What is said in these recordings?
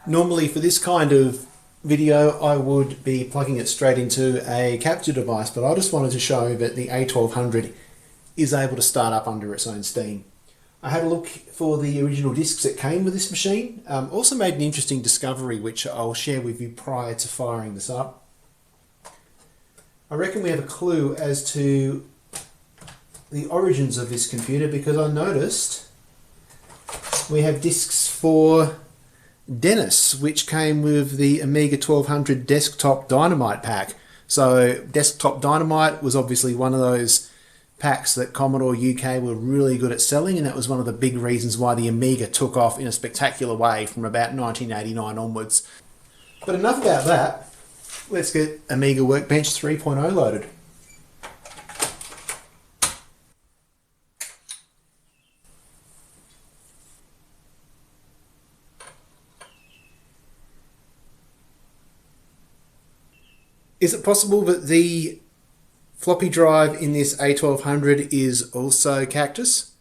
Normally for this kind of video I would be plugging it straight into a capture device, but I just wanted to show that the A1200 is able to start up under its own steam. I had a look for the original discs that came with this machine. Also made an interesting discovery which I'll share with you prior to firing this up. I reckon we have a clue as to the origins of this computer because I noticed we have discs for Dennis, which came with the Amiga 1200 Desktop Dynamite pack. So Desktop Dynamite was obviously one of those packs that Commodore UK were really good at selling, and that was one of the big reasons why the Amiga took off in a spectacular way from about 1989 onwards. But enough about that. Let's get Amiga Workbench 3.0 loaded. Is it possible that the floppy drive in this A1200 is also Cactus?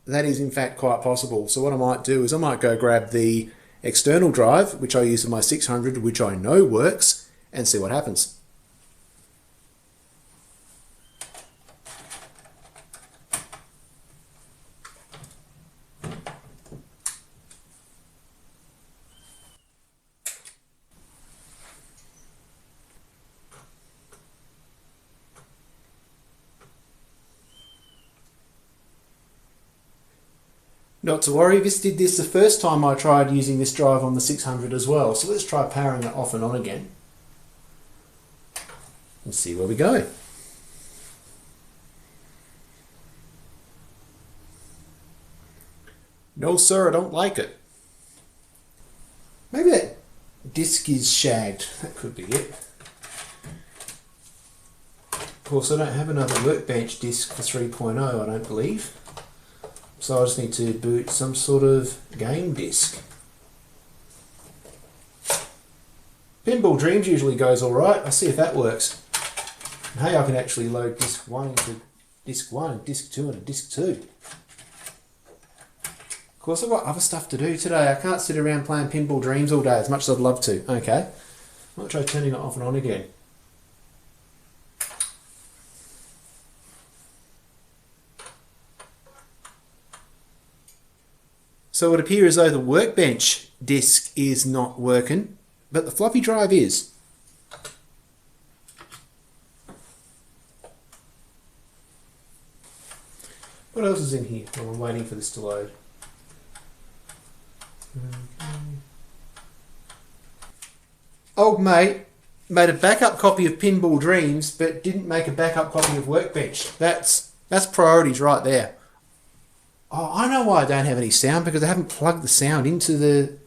That is in fact quite possible. So what I might do is I might go grab the external drive, which I use in my 600, which I know works, and see what happens. Not to worry, this did this the first time I tried using this drive on the 600 as well. So let's try powering it off and on again and see where we go. No sir, I don't like it. Maybe that disc is shagged. That could be it. Of course, I don't have another Workbench disc for 3.0, I don't believe. So I just need to boot some sort of game disc. Pinball Dreams usually goes alright. I'll see if that works. And hey, I can actually load disc 1 into disc 1 and disc 2 into disc 2. Of course, I've got other stuff to do today. I can't sit around playing Pinball Dreams all day as much as I'd love to. Okay, I might try turning it off and on again. So it appears as though the Workbench disk is not working, but the floppy drive is. What else is in here while I'm waiting for this to load? Old mate made a backup copy of Pinball Dreams, but didn't make a backup copy of Workbench. That's priorities right there. Oh, I know why I don't have any sound, because I haven't plugged the sound into the,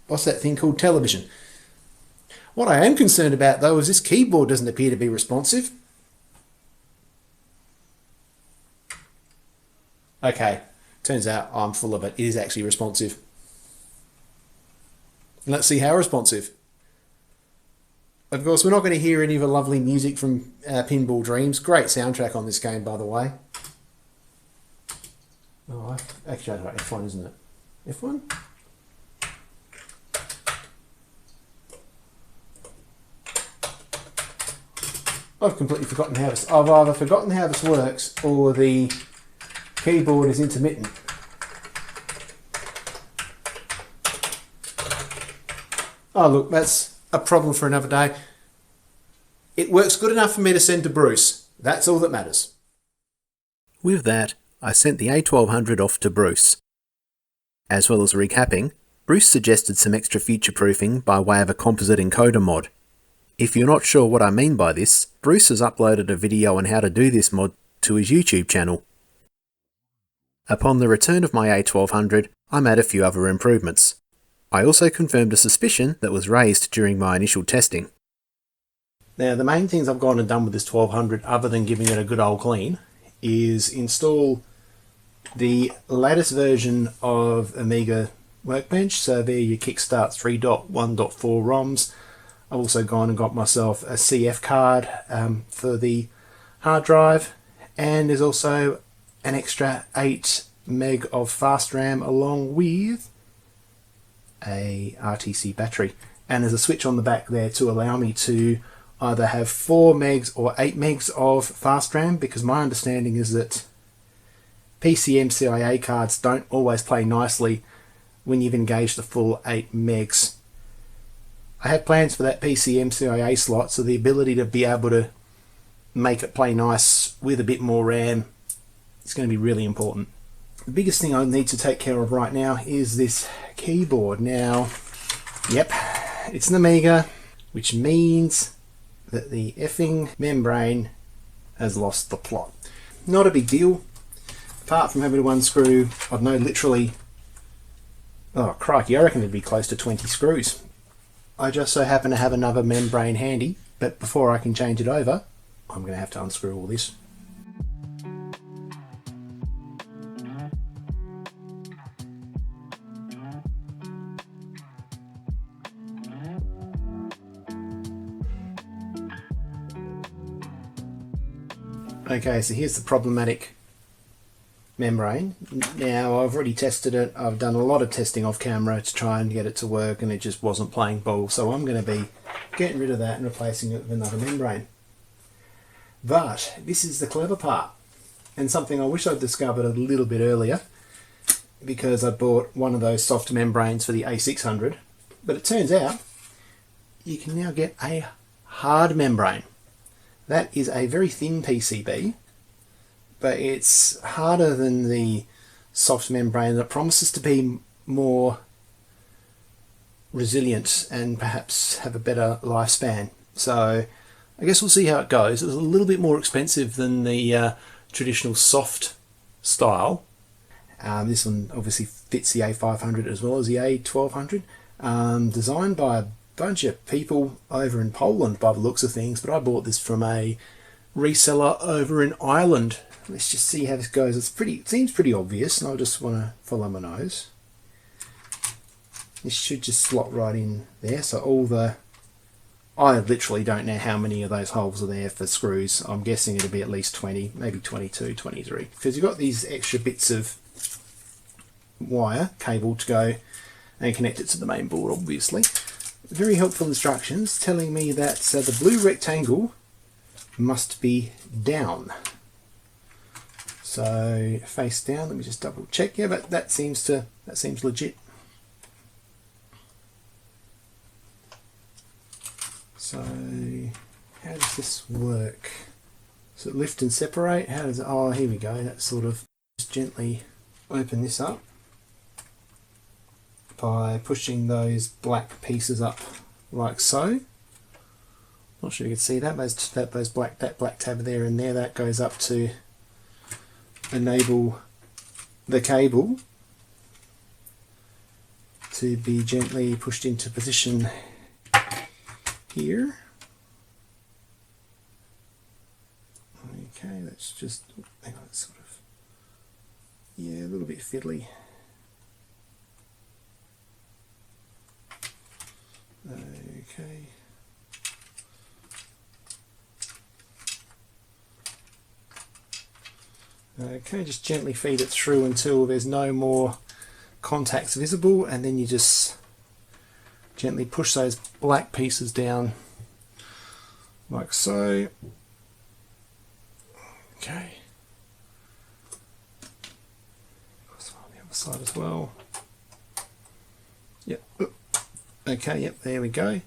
what's that thing called, television. What I am concerned about though is this keyboard doesn't appear to be responsive. Okay, turns out I'm full of it. It is actually responsive. Let's see how responsive. Of course, we're not going to hear any of the lovely music from Pinball Dreams. Great soundtrack on this game, by the way. Oh, actually, that's F1, isn't it? F1? I've completely forgotten how this. I've either forgotten how this works, or the keyboard is intermittent. Oh, look, that's a problem for another day. It works good enough for me to send to Bruce. That's all that matters. With that, I sent the A1200 off to Bruce. As well as recapping, Bruce suggested some extra future-proofing by way of a composite encoder mod. If you're not sure what I mean by this, Bruce has uploaded a video on how to do this mod to his YouTube channel. Upon the return of my A1200, I made a few other improvements. I also confirmed a suspicion that was raised during my initial testing. Now, the main things I've gone and done with this 1200, other than giving it a good old clean, is install the latest version of Amiga Workbench. So there you kickstart 3.1.4 ROMs. I've also gone and got myself a CF card for the hard drive, and there's also an extra 8 meg of fast RAM along with a RTC battery, and there's a switch on the back there to allow me to either have 4 megs or 8 megs of fast RAM, because my understanding is that PCMCIA cards don't always play nicely when you've engaged the full 8 megs. I have plans for that PCMCIA slot, so the ability to be able to make it play nice with a bit more RAM is going to be really important. The biggest thing I need to take care of right now is this keyboard. Now, yep, it's an Amiga, which means that the effing membrane has lost the plot. Not a big deal, apart from having to unscrew, I don't know, literally, oh crikey, I reckon it'd be close to 20 screws. I just so happen to have another membrane handy, but before I can change it over, I'm going to have to unscrew all this. Okay, so here's the problematic membrane. Now, I've already tested it. I've done a lot of testing off camera to try and get it to work, and it just wasn't playing ball. So I'm going to be getting rid of that and replacing it with another membrane. But this is the clever part, and something I wish I'd discovered a little bit earlier, because I bought one of those soft membranes for the A600. But it turns out you can now get a hard membrane. That is a very thin PCB, but it's harder than the soft membrane that promises to be more resilient and perhaps have a better lifespan. So I guess we'll see how it goes. It was a little bit more expensive than the traditional soft style. This one obviously fits the A500 as well as the A1200. Designed by a bunch of people over in Poland by the looks of things, but I bought this from a reseller over in Ireland. Let's just see how this goes. It seems pretty obvious, and I just want to follow my nose. This should just slot right in there. So I literally don't know how many of those holes are there for screws. I'm guessing it'll be at least 20, maybe 22, 23. Because you've got these extra bits of wire, cable to go and connect it to the main board, obviously. Very helpful instructions telling me that the blue rectangle must be down. So face down, let me just double check. Yeah, but that seems legit. So how does this work? So lift and separate, how does it, oh here we go, that's sort of, just gently open this up by pushing those black pieces up like so. Not sure you can see that, that black tab there and there, that goes up to enable the cable to be gently pushed into position here. Okay, that's just, hang on, it's sort of, yeah, a little bit fiddly. Okay. Okay, just gently feed it through until there's no more contacts visible, and then you just gently push those black pieces down like so. Okay. On the other side as well. Yep. Okay, yep, there we go.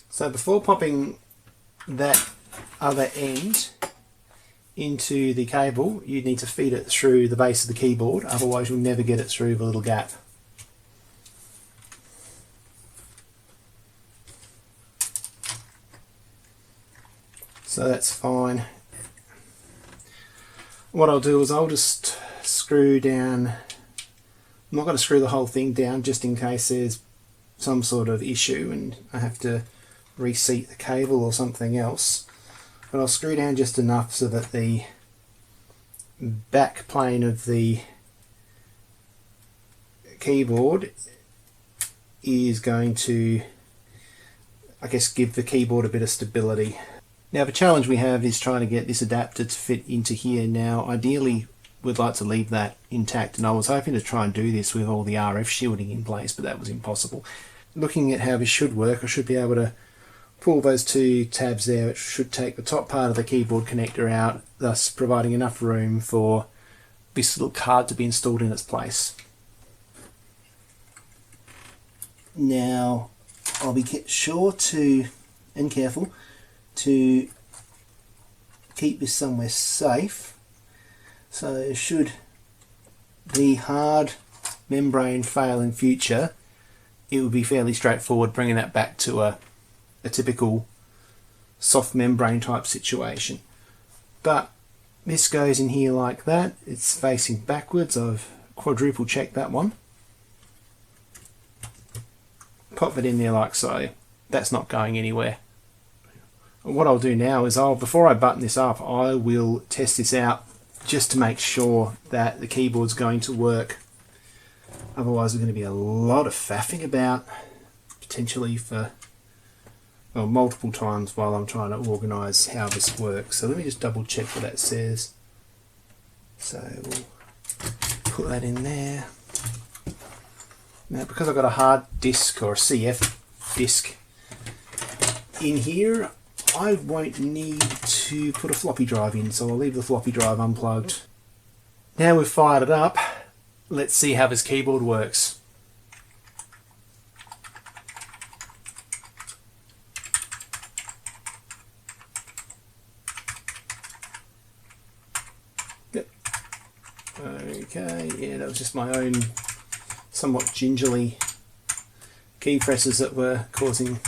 So before popping that other end into the cable, you need to feed it through the base of the keyboard, otherwise you'll never get it through the little gap. So that's fine. What I'll do is I'll just screw down, I'm not going to screw the whole thing down just in case there's some sort of issue and I have to reseat the cable or something else, but I'll screw down just enough so that the back plane of the keyboard is going to, I guess, give the keyboard a bit of stability. Now the challenge we have is trying to get this adapter to fit into here. Now ideally would like to leave that intact, and I was hoping to try and do this with all the RF shielding in place, but that was impossible. Looking at how this should work, I should be able to pull those two tabs there. It should take the top part of the keyboard connector out, thus providing enough room for this little card to be installed in its place. Now I'll be sure to, and careful, to keep this somewhere safe. So should the hard membrane fail in future, it would be fairly straightforward bringing that back to a typical soft membrane type situation. But this goes in here like that. It's facing backwards. I've quadruple checked that one. Pop it in there like so. That's not going anywhere. What I'll do now is before I button this up, I will test this out just to make sure that the keyboard's going to work. Otherwise there's going to be a lot of faffing about, potentially for multiple times while I'm trying to organise how this works. So let me just double check what that says. So we'll put that in there. Now because I've got a hard disk or a CF disk in here, I won't need to put a floppy drive in, so I'll leave the floppy drive unplugged. Now we've fired it up, let's see how this keyboard works. Yep. Okay, yeah, that was just my own somewhat gingerly key presses that were causing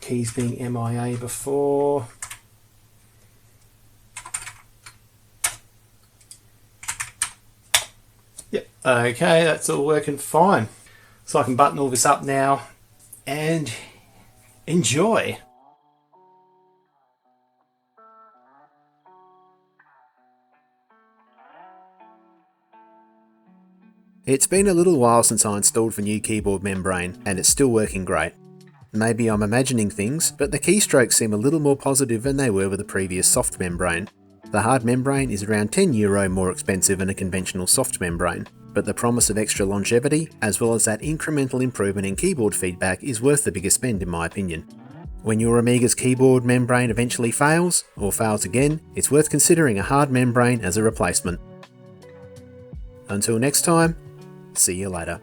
keys being MIA before. Yep, okay, that's all working fine. So I can button all this up now and enjoy. It's been a little while since I installed the new keyboard membrane, and it's still working great. Maybe I'm imagining things, but the keystrokes seem a little more positive than they were with the previous soft membrane. The hard membrane is around €10 more expensive than a conventional soft membrane, but the promise of extra longevity, as well as that incremental improvement in keyboard feedback, is worth the bigger spend in my opinion. When your Amiga's keyboard membrane eventually fails, or fails again, it's worth considering a hard membrane as a replacement. Until next time, see you later.